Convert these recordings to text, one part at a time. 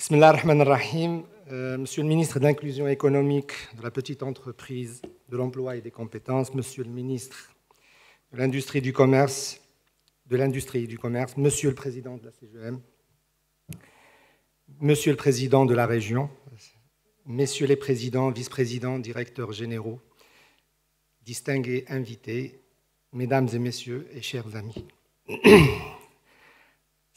Bismillah ar-Rahman ar-Rahim. Monsieur le ministre de l'Inclusion économique, de la petite entreprise, de l'emploi et des compétences, Monsieur le ministre de l'Industrie et du Commerce, Monsieur le Président de la CGM, Monsieur le Président de la région, Messieurs les présidents, vice-présidents, directeurs généraux, distingués invités, Mesdames et Messieurs et chers amis.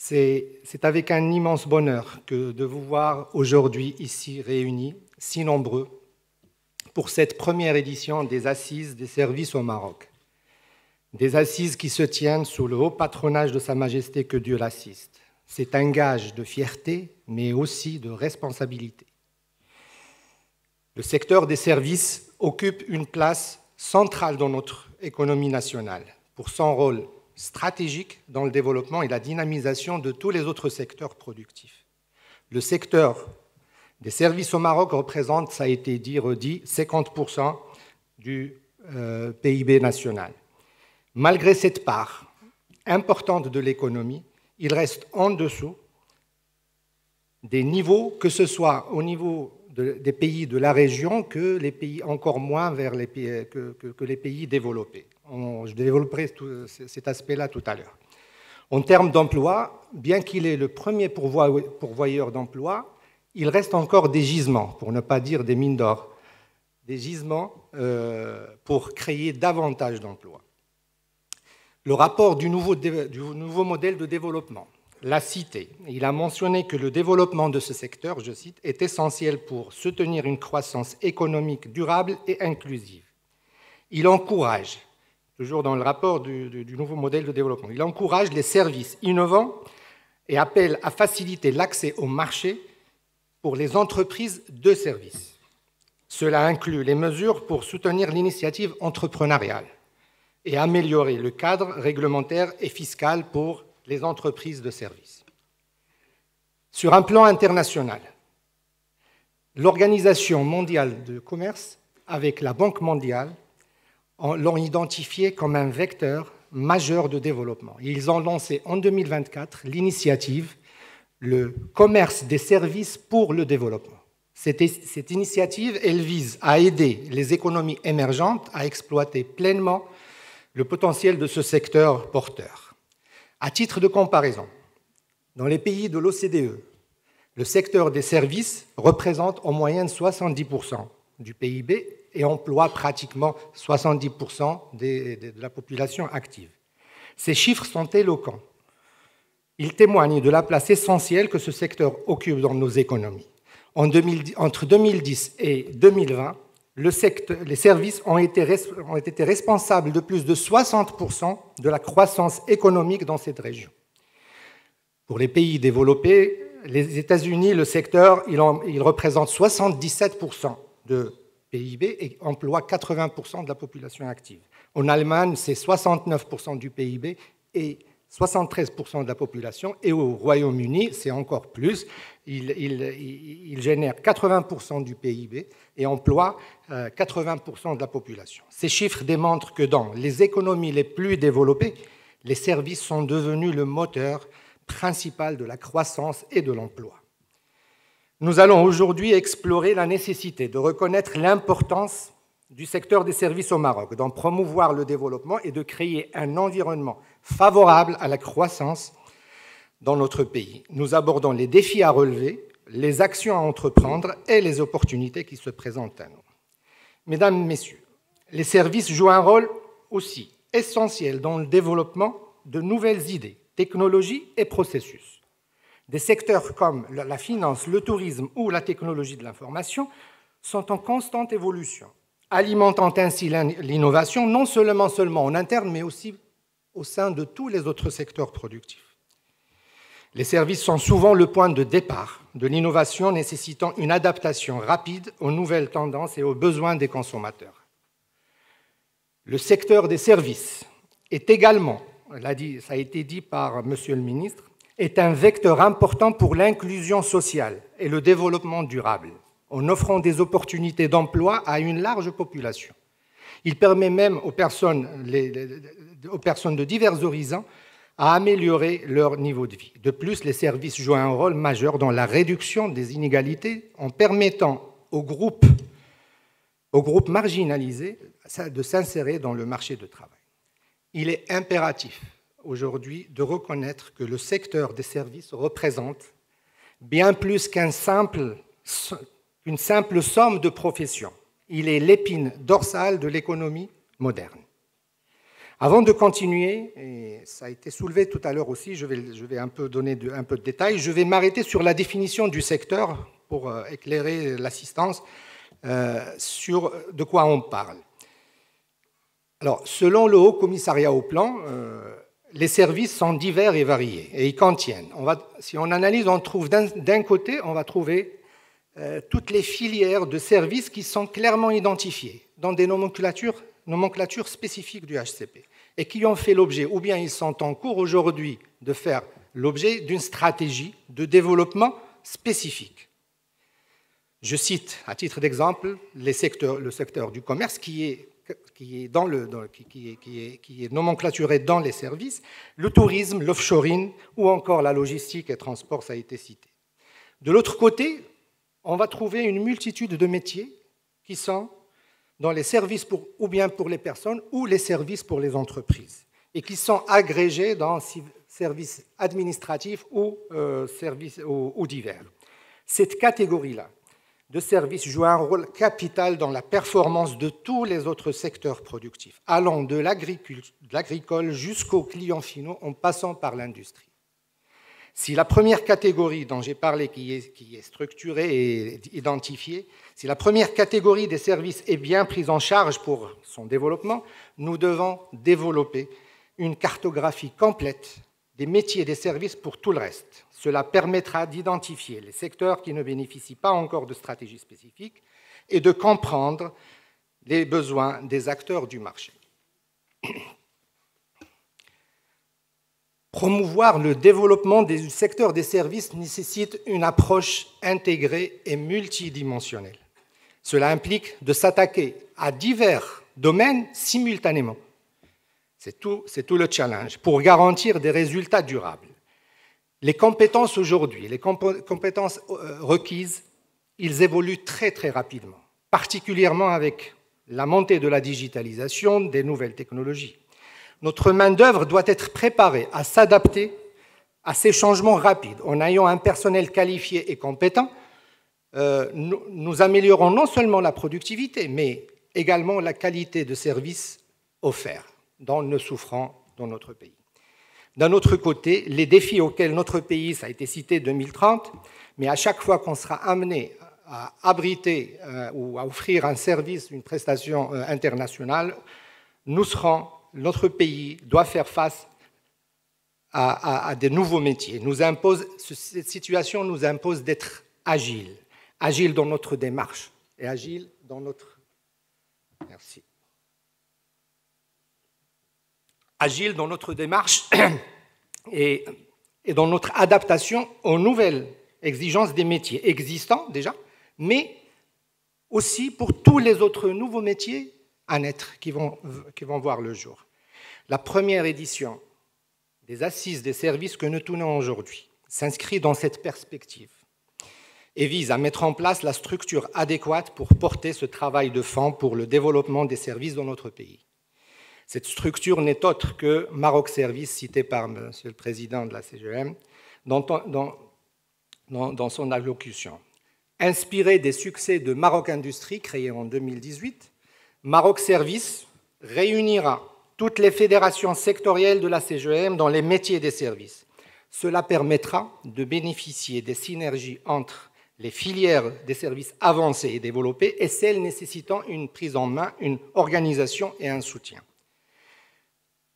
C'est avec un immense bonheur que de vous voir aujourd'hui ici réunis, si nombreux, pour cette première édition des Assises des services au Maroc. Des Assises qui se tiennent sous le haut patronage de Sa Majesté, que Dieu l'assiste. C'est un gage de fierté, mais aussi de responsabilité. Le secteur des services occupe une place centrale dans notre économie nationale pour son rôle stratégique dans le développement et la dynamisation de tous les autres secteurs productifs. Le secteur des services au Maroc représente, ça a été dit, redit, 50% du PIB national. Malgré cette part importante de l'économie, il reste en dessous des niveaux, que ce soit au niveau des pays de la région que les pays, encore moins vers les pays, que les pays développés. Je développerai cet aspect-là tout à l'heure. En termes d'emploi, bien qu'il est le premier pourvoyeur d'emploi, il reste encore des gisements, pour ne pas dire des mines d'or, des gisements pour créer davantage d'emplois. Le rapport du nouveau modèle de développement l'a cité. Il a mentionné que le développement de ce secteur, je cite, est essentiel pour soutenir une croissance économique durable et inclusive. Il encourage, toujours dans le rapport du nouveau modèle de développement, il encourage les services innovants et appelle à faciliter l'accès au marché pour les entreprises de services. Cela inclut les mesures pour soutenir l'initiative entrepreneuriale et améliorer le cadre réglementaire et fiscal pour les entreprises de services. Sur un plan international, l'Organisation mondiale du commerce avec la Banque mondiale l'ont identifié comme un vecteur majeur de développement. Ils ont lancé en 2024 l'initiative « Le commerce des services pour le développement ». Cette initiative, elle vise à aider les économies émergentes à exploiter pleinement le potentiel de ce secteur porteur. À titre de comparaison, dans les pays de l'OCDE, le secteur des services représente en moyenne 70% du PIB et emploie pratiquement 70% de la population active. Ces chiffres sont éloquents. Ils témoignent de la place essentielle que ce secteur occupe dans nos économies. Entre 2010 et 2020, les services ont été responsables de plus de 60% de la croissance économique dans cette région. Pour les pays développés, les États-Unis, le secteur, il représente 77% de PIB et emploie 80% de la population active. En Allemagne, c'est 69% du PIB et 73% de la population. Et au Royaume-Uni, c'est encore plus. Il génère 80% du PIB et emploie 80% de la population. Ces chiffres démontrent que dans les économies les plus développées, les services sont devenus le moteur principal de la croissance et de l'emploi. Nous allons aujourd'hui explorer la nécessité de reconnaître l'importance du secteur des services au Maroc, d'en promouvoir le développement et de créer un environnement favorable à la croissance dans notre pays. Nous abordons les défis à relever, les actions à entreprendre et les opportunités qui se présentent à nous. Mesdames, Messieurs, les services jouent un rôle aussi essentiel dans le développement de nouvelles idées, technologies et processus. Des secteurs comme la finance, le tourisme ou la technologie de l'information sont en constante évolution, alimentant ainsi l'innovation non seulement en interne, mais aussi au sein de tous les autres secteurs productifs. Les services sont souvent le point de départ de l'innovation nécessitant une adaptation rapide aux nouvelles tendances et aux besoins des consommateurs. Le secteur des services est également, ça a été dit par Monsieur le ministre, est un vecteur important pour l'inclusion sociale et le développement durable, en offrant des opportunités d'emploi à une large population. Il permet même aux personnes de divers horizons à améliorer leur niveau de vie. De plus, les services jouent un rôle majeur dans la réduction des inégalités en permettant aux groupes marginalisés de s'insérer dans le marché du travail. Il est impératif aujourd'hui de reconnaître que le secteur des services représente bien plus qu'une simple somme de professions. Il est l'épine dorsale de l'économie moderne. Avant de continuer, et ça a été soulevé tout à l'heure aussi, je vais un peu donner un peu de détails, je vais m'arrêter sur la définition du secteur pour éclairer l'assistance sur de quoi on parle. Alors, selon le Haut Commissariat au Plan, les services sont divers et variés, et ils contiennent. Si on analyse, on trouve d'un côté, on va trouver toutes les filières de services qui sont clairement identifiées dans des nomenclatures spécifiques du HCP et qui ont fait l'objet, ou bien ils sont en cours aujourd'hui de faire l'objet d'une stratégie de développement spécifique. Je cite à titre d'exemple le secteur du commerce qui est nomenclaturé dans les services, le tourisme, l'offshoring ou encore la logistique et transport, ça a été cité. De l'autre côté, on va trouver une multitude de métiers qui sont dans les services ou bien pour les personnes ou les services pour les entreprises et qui sont agrégés dans services administratifs ou divers. Cette catégorie-là de services joue un rôle capital dans la performance de tous les autres secteurs productifs, allant de l'agricole jusqu'aux clients finaux en passant par l'industrie. Si la première catégorie dont j'ai parlé, qui est structurée et identifiée, si la première catégorie des services est bien prise en charge pour son développement, nous devons développer une cartographie complète des métiers et des services pour tout le reste. Cela permettra d'identifier les secteurs qui ne bénéficient pas encore de stratégies spécifiques et de comprendre les besoins des acteurs du marché. Promouvoir le développement du secteur des services nécessite une approche intégrée et multidimensionnelle. Cela implique de s'attaquer à divers domaines simultanément. C'est tout le challenge pour garantir des résultats durables. Les compétences aujourd'hui, les compétences requises, ils évoluent très très rapidement, particulièrement avec la montée de la digitalisation, des nouvelles technologies. Notre main-d'œuvre doit être préparée à s'adapter à ces changements rapides. En ayant un personnel qualifié et compétent, nous améliorons non seulement la productivité, mais également la qualité de services offerts, dont nous souffrons dans notre pays. D'un autre côté, les défis auxquels notre pays, ça a été cité 2030, mais à chaque fois qu'on sera amené à abriter ou à offrir un service, une prestation internationale, notre pays doit faire face à de nouveaux métiers. Cette situation nous impose d'être agile dans notre démarche et agile dans notre... Merci. Agile dans notre démarche et dans notre adaptation aux nouvelles exigences des métiers existants déjà, mais aussi pour tous les autres nouveaux métiers à naître qui vont voir le jour. La première édition des Assises des services que nous tenons aujourd'hui s'inscrit dans cette perspective et vise à mettre en place la structure adéquate pour porter ce travail de fond pour le développement des services dans notre pays. Cette structure n'est autre que Maroc Services, cité par M. le Président de la CGM dans son allocution. Inspiré des succès de Maroc Industrie, créé en 2018, Maroc Services réunira toutes les fédérations sectorielles de la CGM dans les métiers des services. Cela permettra de bénéficier des synergies entre les filières des services avancés et développés et celles nécessitant une prise en main, une organisation et un soutien.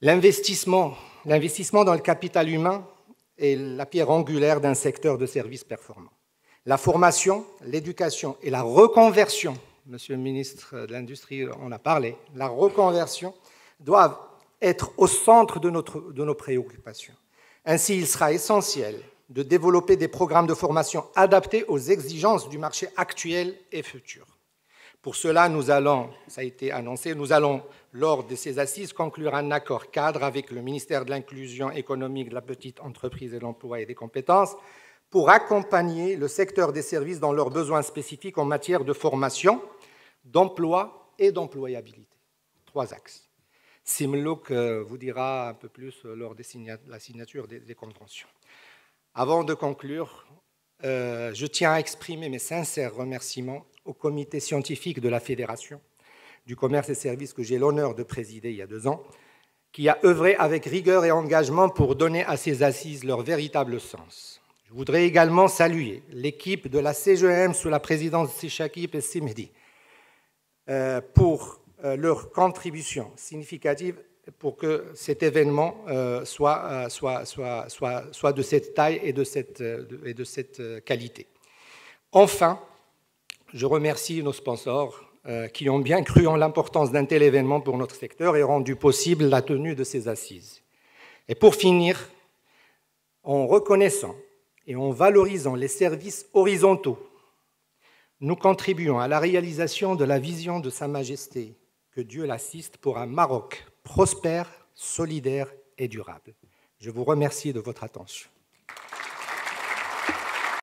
L'investissement dans le capital humain est la pierre angulaire d'un secteur de services performant. La formation, l'éducation et la reconversion, Monsieur le ministre de l'Industrie en a parlé, la reconversion doivent être au centre de nos préoccupations. Ainsi, il sera essentiel de développer des programmes de formation adaptés aux exigences du marché actuel et futur. Pour cela, nous allons, ça a été annoncé, nous allons, lors de ces assises, conclure un accord cadre avec le ministère de l'Inclusion économique, de la petite entreprise et de l'emploi et des compétences pour accompagner le secteur des services dans leurs besoins spécifiques en matière de formation, d'emploi et d'employabilité. 3 axes. Simlouk vous dira un peu plus lors de la signature des conventions. Avant de conclure, je tiens à exprimer mes sincères remerciements au comité scientifique de la Fédération du commerce et services que j'ai l'honneur de présider il y a 2 ans, qui a œuvré avec rigueur et engagement pour donner à ces assises leur véritable sens. Je voudrais également saluer l'équipe de la CGEM sous la présidence de Shakib et Simedi pour leur contribution significative pour que cet événement soit de cette taille et de cette qualité. Enfin, je remercie nos sponsors qui ont bien cru en l'importance d'un tel événement pour notre secteur et rendu possible la tenue de ces assises. Et pour finir, en reconnaissant et en valorisant les services horizontaux, nous contribuons à la réalisation de la vision de Sa Majesté, que Dieu l'assiste, pour un Maroc prospère, solidaire et durable. Je vous remercie de votre attention.